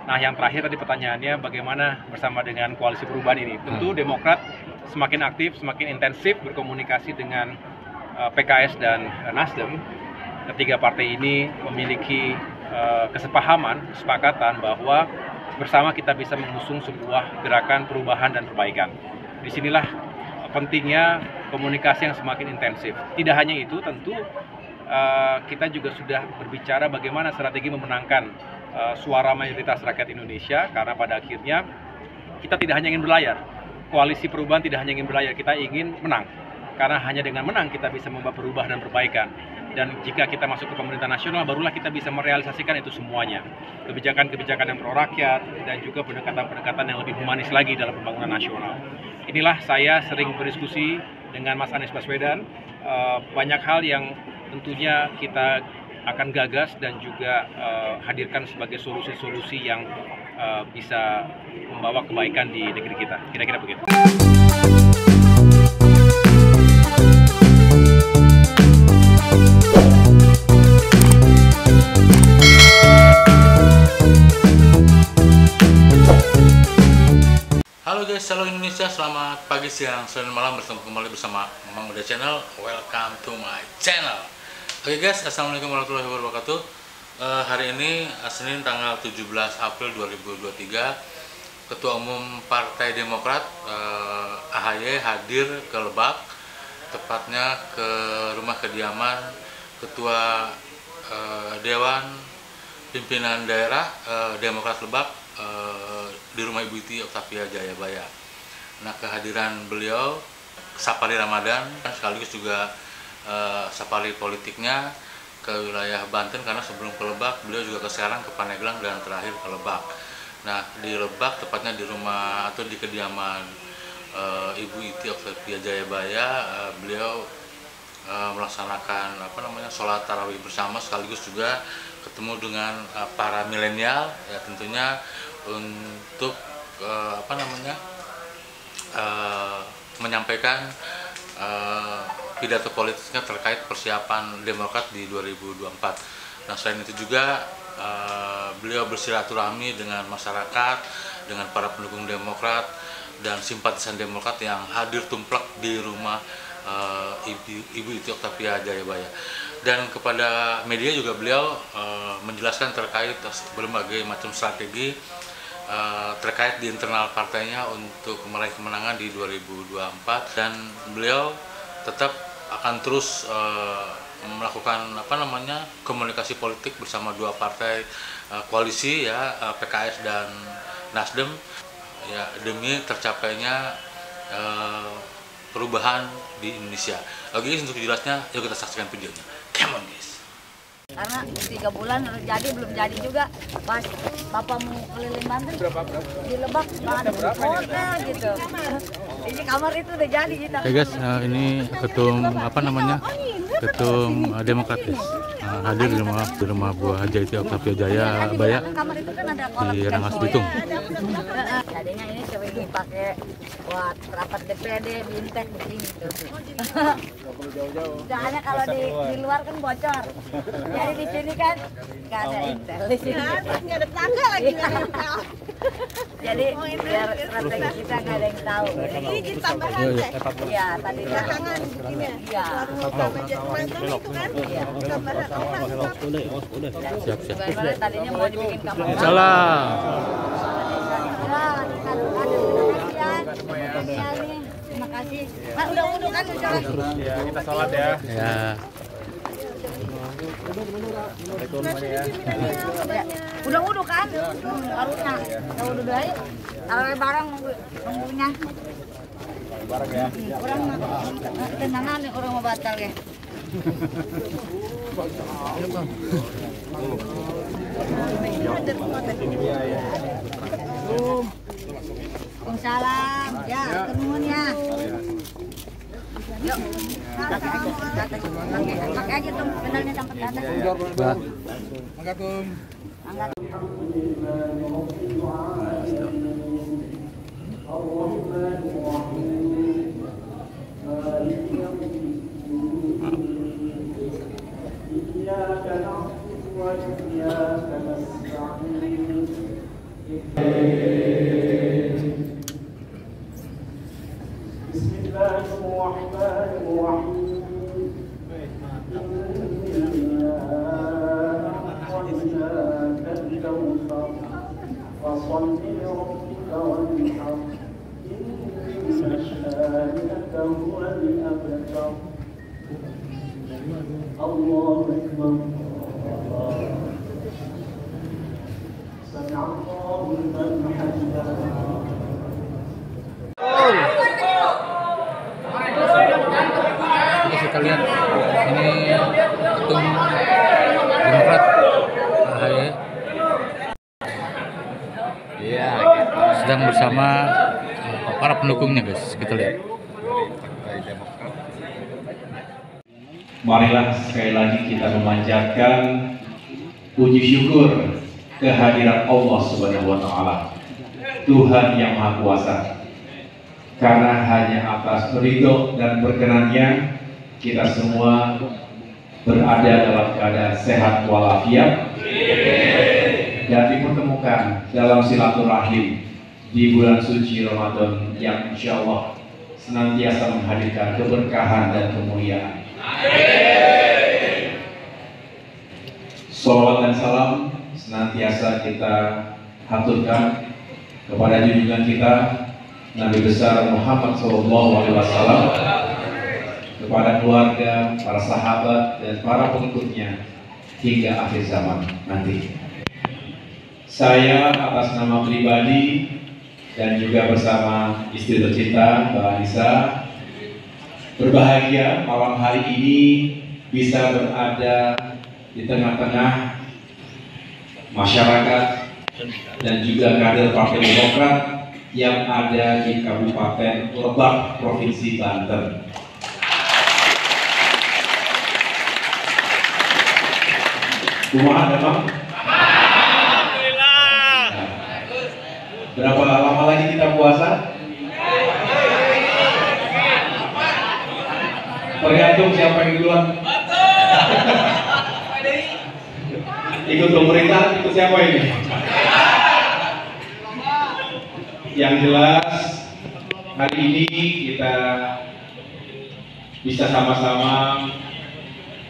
Nah, yang terakhir tadi pertanyaannya bagaimana bersama dengan koalisi perubahan ini. Tentu Demokrat semakin aktif, semakin intensif berkomunikasi dengan PKS dan Nasdem. Ketiga partai ini memiliki kesepakatan bahwa bersama kita bisa mengusung sebuah gerakan perubahan dan perbaikan. Disinilah pentingnya komunikasi yang semakin intensif. Tidak hanya itu, tentu kita juga sudah berbicara bagaimana strategi memenangkan suara mayoritas rakyat Indonesia, karena pada akhirnya kita tidak hanya ingin berlayar. Koalisi perubahan tidak hanya ingin berlayar, kita ingin menang. Karena hanya dengan menang kita bisa membawa perubahan dan perbaikan. Dan jika kita masuk ke pemerintah nasional, barulah kita bisa merealisasikan itu semuanya. Kebijakan-kebijakan yang pro rakyat dan juga pendekatan-pendekatan yang lebih humanis lagi dalam pembangunan nasional. Inilah saya sering berdiskusi dengan Mas Anies Baswedan. Banyak hal yang tentunya kita akan gagas dan juga hadirkan sebagai solusi-solusi yang bisa membawa kebaikan di negeri kita. Kira-kira begitu. Halo guys, halo Indonesia, selamat pagi, siang, sore, malam, kembali bersama Mang Uda Channel. Welcome to my channel. Oke guys, assalamualaikum warahmatullahi wabarakatuh. Hari ini Senin tanggal 17 April 2023, Ketua Umum Partai Demokrat AHY hadir ke Lebak, tepatnya ke rumah kediaman Ketua Dewan Pimpinan Daerah Demokrat Lebak di rumah Ibu Iti Oktavia Jayabaya. Nah, kehadiran beliau safari Ramadan sekaligus juga safari politiknya ke wilayah Banten, karena sebelum ke Lebak beliau juga ke Serang, ke Pandeglang, dan terakhir ke Lebak. Nah, di Lebak tepatnya di rumah atau di kediaman Ibu Iti Oktavia Jayabaya, beliau melaksanakan sholat tarawih bersama, sekaligus juga ketemu dengan para milenial, ya tentunya untuk menyampaikan pidato politiknya terkait persiapan Demokrat di 2024. Nah, selain itu juga beliau bersilaturahmi dengan masyarakat, dengan para pendukung Demokrat dan simpatisan Demokrat yang hadir tumplek di rumah Ibu Iti Oktavia Jayabaya. Dan kepada media juga beliau menjelaskan terkait berbagai macam strategi terkait di internal partainya untuk meraih kemenangan di 2024, dan beliau tetap akan terus melakukan komunikasi politik bersama dua partai koalisi, ya, PKS dan Nasdem, ya, demi tercapainya perubahan di Indonesia. Oke guys, untuk jelasnya yuk kita saksikan videonya. Come on guys. Karena 3 bulan jadi belum jadi juga. Pas Bapak mau keliling Banten di Lebak ada hotel gitu. Ini kamar itu udah jadi gitu. Oke guys, ini ketum ketum Demokratis hadir di rumah buah Haji Iti Oktavia Jayabaya di Rengas Bitung. Jadinya ini sering dipakai buat rapat DPD, bintek begitu. Soalnya kalau di luar kan bocor. Jadi di sini kan nggak ada intel. Di sini nggak ada tangga lagi. Jadi biar strategi kita nggak ada yang tahu. Ini jadi tambahan deh. Iya, tadi Belakangan begini ya. Iya. Kemarin itu kan tambahan orang. Siap. Sebenarnya tadinya mau dibikin kamar. Salam. Terima kasih. Pak, udah wudhu kan? Ya, kita sholat ya. Ya. Udah wudhu kan? Harusnya. Udah wudhu dulu aja. Kalau barang nunggunya. Bareng ya. Orang tenangan nih, orang mau batal ya. Waalaikumsalam. Ya, kenuhun ya. Yuk. Pakai aja tuh, pedalnya sampai ke atas. Angkat Tum. Angkat. Kita lihat ini ketum Demokrat AHY sedang bersama para pendukungnya, guys. Kita lihat. Marilah sekali lagi kita memanjatkan puji syukur kehadiran Allah Subhanahu wa Ta'ala, Tuhan yang Maha Kuasa. Karena hanya atas ridho dan berkenannya kita semua berada dalam keadaan sehat walafiat dan dipertemukan dalam silaturahim di bulan suci Ramadan yang insya Allah senantiasa menghadirkan keberkahan dan kemuliaan. Salawat dan salam senantiasa kita haturkan kepada junjungan kita Nabi besar Muhammad SAW, kepada keluarga, para sahabat, dan para pengikutnya hingga akhir zaman nanti. Saya atas nama pribadi dan juga bersama istri tercinta Mbak Anissa berbahagia malam hari ini bisa berada di tengah-tengah masyarakat dan juga kader Partai Demokrat yang ada di Kabupaten Lebak, Provinsi Banten. Kumaha memang? Alhamdulillah. Berapa lama lagi kita puasa? Tergantung siapa yang duluan. Ikut pemerintah, ikut siapa ini? Yang jelas hari ini kita bisa sama-sama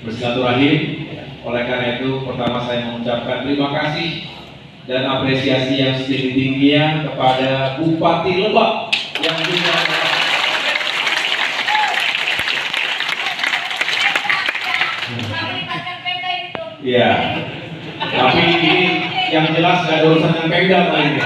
bersilaturahim. Oleh karena itu, pertama saya mengucapkan terima kasih dan apresiasi yang setinggi-tingginya kepada Bupati Lebak yang juga ya, tapi ini yang jelas gak ada urusan dengan Pemda kali ini.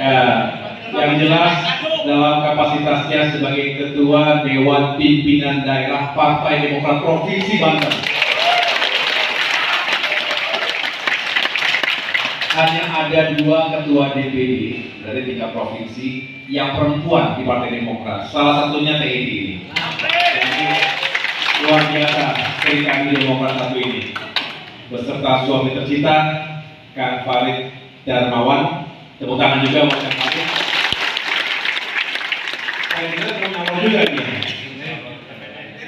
Ya, yang jelas dalam kapasitasnya sebagai Ketua Dewan Pimpinan Daerah Partai Demokrat Provinsi Banten. Hanya ada 2 ketua DPD dari 3 provinsi yang perempuan di Partai Demokrat. Salah satunya TNI ini. Jadi luar biasa kami Demokrat satu ini. Beserta suami tercinta Kang Farid Darmawan. Tepuk tangan juga buat Kang Farid. Saya dengar pernah juga nih.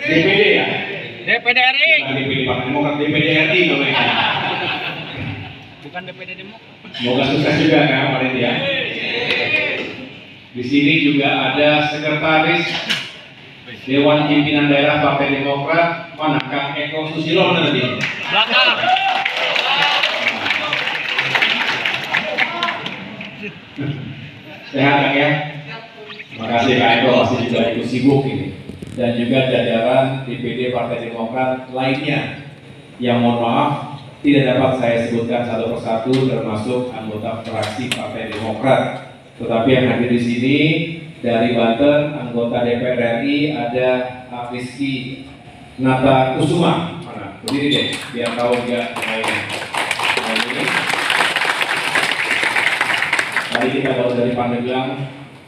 DPD ya? DPD RI. Bukan DPD Partai Demokrat, DPD RI namanya. Bukan DPD Demokrat. Semoga sukses juga kan Farid ya. Di sini juga ada Sekretaris Dewan Pimpinan Daerah Partai Demokrat. Mana Kang Eko Susilo mana tadi? Belakang. Sehat Kang ya? Terima kasih Kang Eko, masih juga ikut sibuk ini. Dan juga jajaran DPD Partai Demokrat lainnya yang mohon maaf tidak dapat saya sebutkan satu persatu termasuk anggota fraksi Partai Demokrat. Tetapi yang hadir di sini dari Banten, anggota DPR RI ada Rizky Nata Kusuma. Mana? Berdiri deh, biar tahu enggak lainnya. Tadi kita baru dari Pandeglang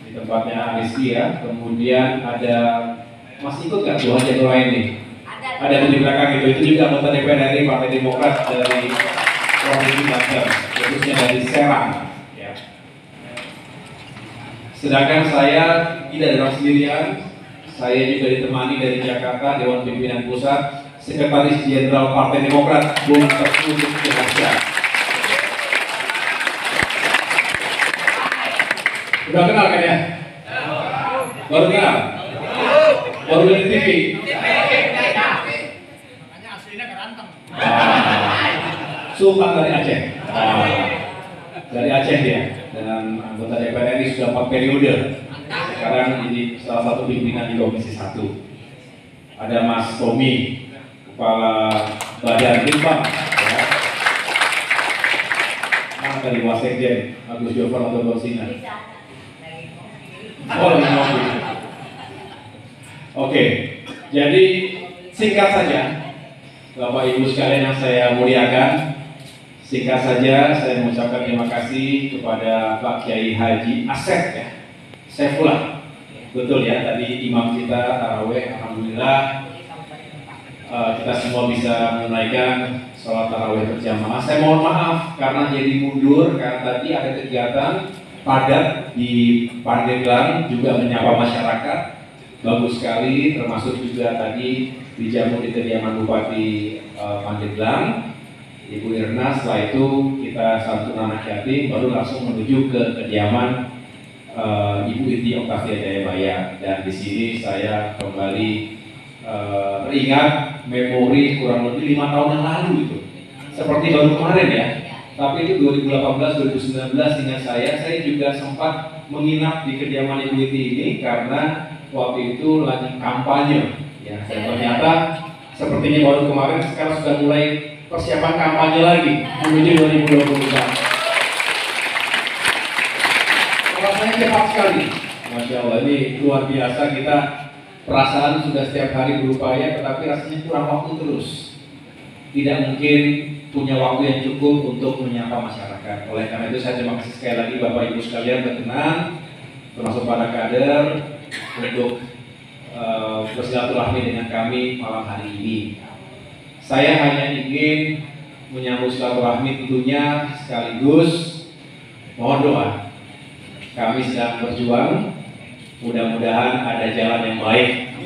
di tempatnya Rizky ya. Kemudian ada masih ikut nggak Tuhan yang lain nih? Ada di belakang itu juga anggota DPR RI Partai Demokrat dari Provinsi Banten, khususnya dari Serang. Ya. Sedangkan saya tidak datang sendirian, saya juga ditemani dari Jakarta Dewan Pimpinan Pusat, Sekretaris Jenderal Partai Demokrat Bung Teguh Zulkifli. Udah kenal kan ya? Baru kenal? Baru dari TV? Sultan dari Aceh. Dari Aceh dia, dan anggota DPR RI sudah 4 periode. Sekarang jadi salah satu pimpinan di Komisi 1. Ada Mas Tommy, Kepala Badan Litbang. Ya. Mana tadi Wasekjen, Agus Jofar atau Bosina? Oh, Oke, jadi singkat saja, Bapak Ibu sekalian yang saya muliakan, singkat saja saya mengucapkan terima kasih kepada Pak Kiai Haji Asep ya, Saifullah. Betul ya, tadi imam kita taraweh, alhamdulillah kita semua bisa menunaikan sholat taraweh berjamaah. Saya mohon maaf karena jadi mundur karena tadi ada kegiatan padat di Pandeglang juga menyapa masyarakat. Bagus sekali, termasuk juga tadi dijamu di kediaman Bupati Pandeglang, Ibu Irna. Setelah itu kita santunan anak yatim, baru langsung menuju ke kediaman Ibu Iti Oktavia Jayabaya. Dan di sini saya kembali teringat memori kurang lebih 5 tahun yang lalu itu, seperti baru kemarin ya. Tapi itu 2018-2019 ingat saya juga sempat menginap di kediaman Ibu Iti ini karena waktu itu lagi kampanye. Ya, dan ternyata sepertinya baru kemarin, sekarang sudah mulai persiapan kampanye lagi menuju 2024. Rasanya cepat sekali, Masya Allah, ini luar biasa. Kita perasaan sudah setiap hari berupaya, tetapi rasanya kurang waktu terus. Tidak mungkin punya waktu yang cukup untuk menyapa masyarakat. Oleh karena itu saya terima kasih sekali lagi Bapak Ibu sekalian berkenan, termasuk para kader, untuk bersilaturahmi dengan kami malam hari ini. Saya hanya ingin menyambut silaturahmi tentunya sekaligus mohon doa. Kami sedang berjuang, mudah-mudahan ada jalan yang baik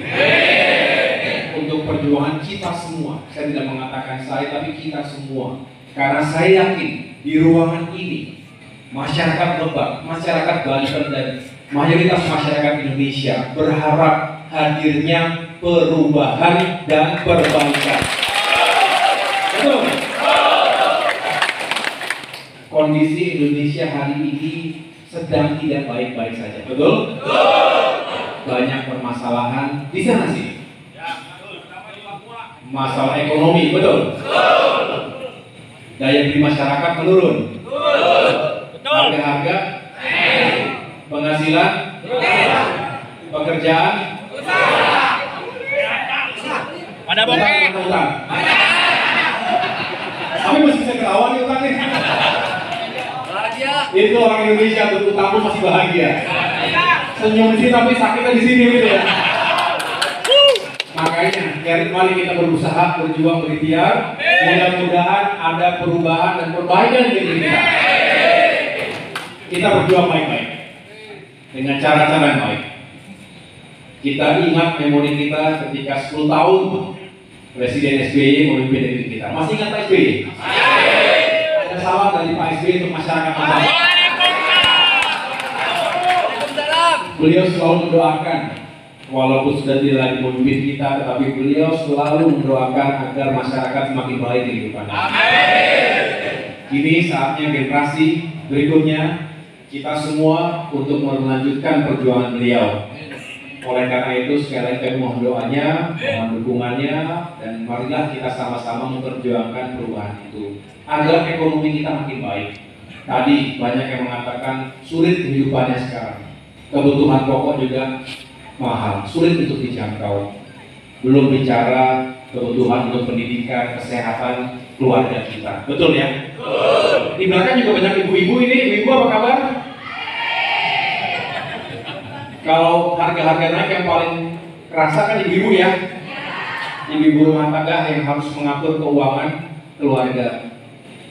untuk perjuangan kita semua. Saya tidak mengatakan saya, tapi kita semua. Karena saya yakin di ruangan ini masyarakat Lebak, masyarakat Banten dan mayoritas masyarakat Indonesia berharap hadirnya perubahan dan perbaikan. Betul. Kondisi Indonesia hari ini sedang tidak baik-baik saja. Betul? Banyak permasalahan di sana sih. Masalah ekonomi, betul? Daya beli masyarakat menurun. Harga-harga, penghasilan, pekerjaan, Pada bokeh. Tapi masih bisa ketawa nih utangnya. Itu orang Indonesia untuk utang pun masih bahagia. Senyum di sini tapi sakitnya di sini gitu ya. Makanya mari kita berusaha, berjuang, berikhtiar. Mudah-mudahan ada perubahan dan perbaikan di diri kita. Kita berjuang baik-baik dengan cara-cara yang baik. Kita ingat memori kita ketika 10 tahun Presiden SBY memimpin negeri kita. Masih ingat Pak SBY? Ada salam dari Pak SBY untuk masyarakat kita. Beliau selalu mendoakan, walaupun sudah tidak lagi memimpin kita, tetapi beliau selalu mendoakan agar masyarakat semakin baik di kehidupannya. Kini saatnya generasi berikutnya kita semua untuk melanjutkan perjuangan beliau. Oleh karena itu sekali lagi kami mohon doanya, mohon dukungannya, dan marilah kita sama-sama memperjuangkan perubahan itu agar ekonomi kita makin baik. Tadi banyak yang mengatakan sulit kehidupannya sekarang, kebutuhan pokok juga mahal, sulit untuk dijangkau. Belum bicara kebutuhan untuk pendidikan, kesehatan keluarga kita. Betul ya? Betul. Di belakang juga banyak ibu-ibu ini. Ibu apa kabar? Kalau harga-harga naik yang paling kerasa kan ibu-ibu ya. Ibu-ibu rumah tangga yang harus mengatur keuangan keluarga,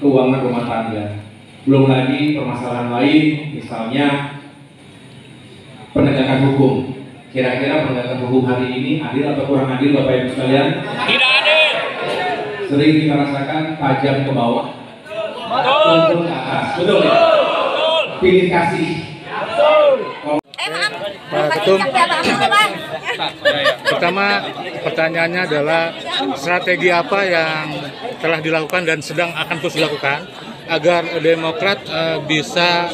keuangan rumah tangga. Belum lagi permasalahan lain, misalnya penegakan hukum. Kira-kira penegakan hukum hari ini adil atau kurang adil Bapak Ibu sekalian? Tidak adil. Sering kita rasakan tajam ke bawah, turun ke atas. Betul ya? Pilih kasih. Pak Ketum. Pertama, pertanyaannya adalah strategi apa yang telah dilakukan dan sedang akan terus dilakukan agar Demokrat bisa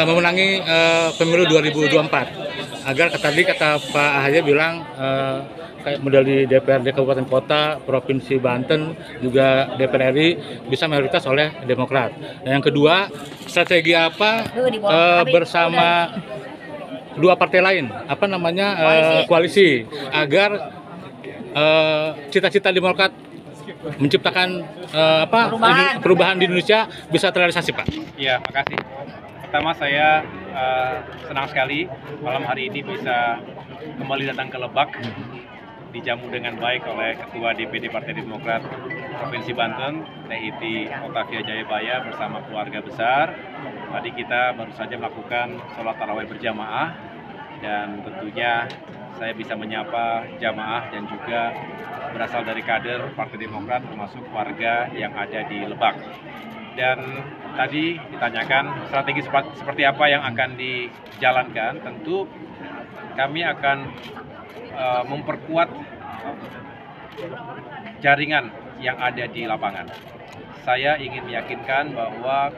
memenangi pemilu 2024. Agar tadi kata Pak AHY bilang kayak model di DPRD Kabupaten Kota, Provinsi Banten, juga DPR RI bisa mayoritas oleh Demokrat. Dan yang kedua, strategi apa bersama dua partai lain, apa namanya koalisi, agar cita-cita Demokrat menciptakan perubahan di Indonesia bisa terrealisasi, Pak. Iya, makasih. Pertama saya senang sekali malam hari ini bisa kembali datang ke Lebak, dijamu dengan baik oleh Ketua DPD Partai Demokrat Provinsi Banten, TIT Otavia Jayabaya bersama keluarga besar. Tadi kita baru saja melakukan sholat tarawih berjamaah dan tentunya saya bisa menyapa jamaah dan juga berasal dari kader Partai Demokrat termasuk warga yang ada di Lebak. Dan tadi ditanyakan strategi seperti apa yang akan dijalankan. Tentu kami akan memperkuat jaringan yang ada di lapangan. Saya ingin meyakinkan bahwa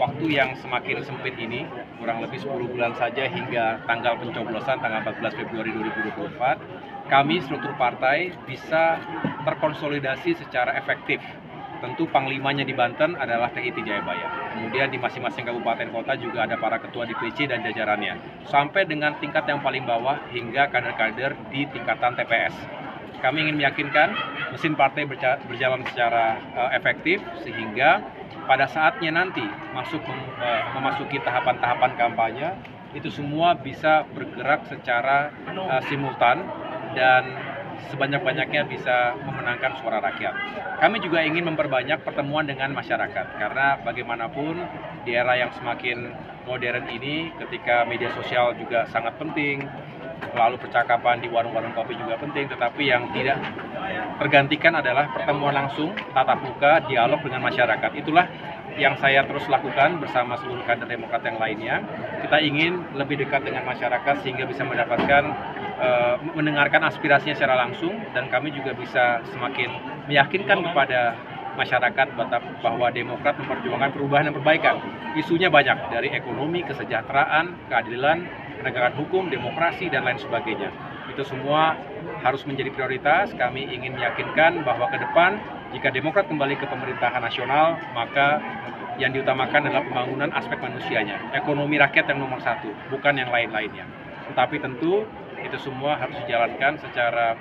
waktu yang semakin sempit ini, kurang lebih 10 bulan saja hingga tanggal pencoblosan tanggal 14 Februari 2024, kami struktur partai bisa terkonsolidasi secara efektif. Tentu panglimanya di Banten adalah TIT Jayabaya. Kemudian di masing-masing kabupaten kota juga ada para ketua DPC dan jajarannya. Sampai dengan tingkat yang paling bawah hingga kader-kader di tingkatan TPS. Kami ingin meyakinkan mesin partai berjalan secara efektif sehingga pada saatnya nanti memasuki tahapan-tahapan kampanye itu semua bisa bergerak secara simultan dan sebanyak-banyaknya bisa memenangkan suara rakyat. Kami juga ingin memperbanyak pertemuan dengan masyarakat karena bagaimanapun di era yang semakin modern ini ketika media sosial juga sangat penting, lalu percakapan di warung-warung kopi juga penting, tetapi yang tidak tergantikan adalah pertemuan langsung, tatap muka, dialog dengan masyarakat. Itulah yang saya terus lakukan bersama seluruh kader Demokrat yang lainnya. Kita ingin lebih dekat dengan masyarakat sehingga bisa mendapatkan mendengarkan aspirasinya secara langsung dan kami juga bisa semakin meyakinkan kepada masyarakat bahwa Demokrat memperjuangkan perubahan dan perbaikan. Isunya banyak dari ekonomi, kesejahteraan, keadilan, penegakan hukum, demokrasi dan lain sebagainya. Itu semua harus menjadi prioritas. Kami ingin meyakinkan bahwa ke depan jika Demokrat kembali ke pemerintahan nasional, maka yang diutamakan adalah pembangunan aspek manusianya, ekonomi rakyat yang nomor satu, bukan yang lain-lainnya. Tetapi tentu itu semua harus dijalankan secara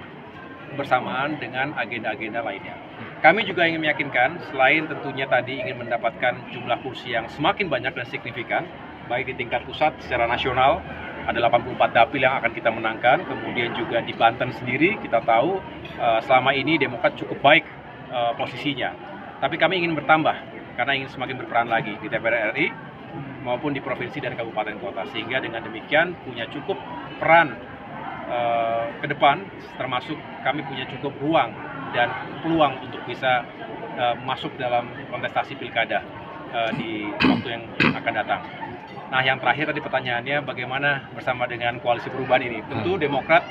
bersamaan dengan agenda-agenda lainnya. Kami juga ingin meyakinkan, selain tentunya tadi ingin mendapatkan jumlah kursi yang semakin banyak dan signifikan, baik di tingkat pusat secara nasional, ada 84 dapil yang akan kita menangkan, kemudian juga di Banten sendiri kita tahu selama ini Demokrat cukup baik posisinya. Tapi kami ingin bertambah, karena ingin semakin berperan lagi di DPR RI maupun di provinsi dan kabupaten kota, sehingga dengan demikian punya cukup peran ke depan, termasuk kami punya cukup ruang dan peluang untuk bisa masuk dalam kontestasi pilkada di waktu yang akan datang. Nah, yang terakhir tadi pertanyaannya bagaimana bersama dengan koalisi perubahan ini. Tentu Demokrat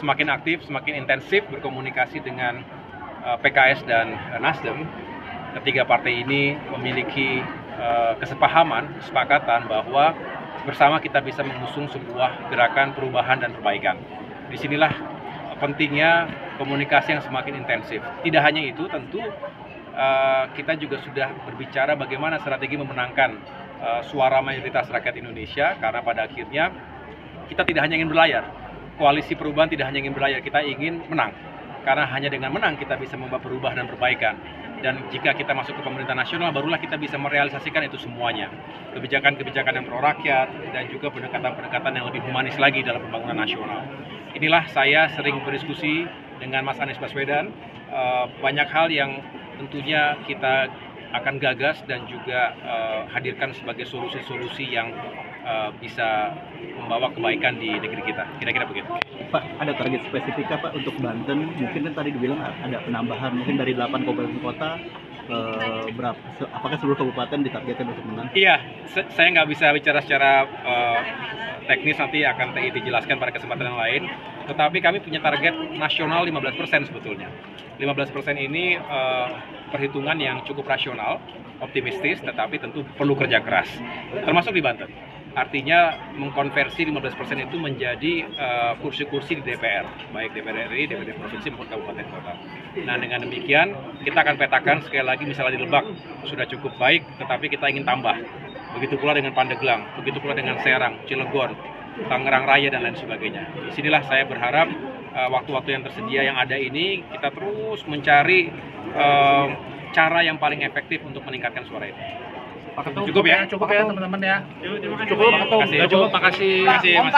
semakin aktif, semakin intensif berkomunikasi dengan PKS dan Nasdem. Ketiga partai ini memiliki kesepakatan bahwa bersama kita bisa mengusung sebuah gerakan perubahan dan perbaikan. Disinilah pentingnya komunikasi yang semakin intensif. Tidak hanya itu, tentu kita juga sudah berbicara bagaimana strategi memenangkan suara mayoritas rakyat Indonesia, karena pada akhirnya kita tidak hanya ingin berlayar. Koalisi perubahan tidak hanya ingin berlayar, kita ingin menang. Karena hanya dengan menang kita bisa membawa perubahan dan perbaikan. Dan jika kita masuk ke pemerintahan nasional, barulah kita bisa merealisasikan itu semuanya. Kebijakan-kebijakan yang pro rakyat dan juga pendekatan-pendekatan yang lebih humanis lagi dalam pembangunan nasional. Inilah saya sering berdiskusi dengan Mas Anies Baswedan. Banyak hal yang tentunya kita akan gagas dan juga hadirkan sebagai solusi-solusi yang bisa membawa kebaikan di negeri kita. Kira-kira begitu. Pak, ada target spesifik Pak untuk Banten? Mungkin kan tadi dibilang ada penambahan mungkin dari 8 kabupaten kota, apakah seluruh kabupaten ditargetkan untuk menang? Iya, saya nggak bisa bicara secara teknis nanti akan TIT jelaskan pada kesempatan yang lain. Tetapi kami punya target nasional 15% sebetulnya. 15% ini perhitungan yang cukup rasional, optimistis, tetapi tentu perlu kerja keras, termasuk di Banten. Artinya mengkonversi 15% itu menjadi kursi-kursi di DPR, baik DPR RI, DPRD provinsi maupun kabupaten kota. Nah, dengan demikian kita akan petakan sekali lagi, misalnya di Lebak sudah cukup baik, tetapi kita ingin tambah. Begitu pula dengan Pandeglang, begitu pula dengan Serang, Cilegon, Tangerang Raya dan lain sebagainya. Disinilah saya berharap waktu-waktu yang tersedia yang ada ini kita terus mencari cara yang paling efektif untuk meningkatkan suara itu. Pak Ketum, Cukup ya? Cukup ya teman-teman ya. Cukup. Terima kasih. Cukup, makasih. Terima kasih, Mas.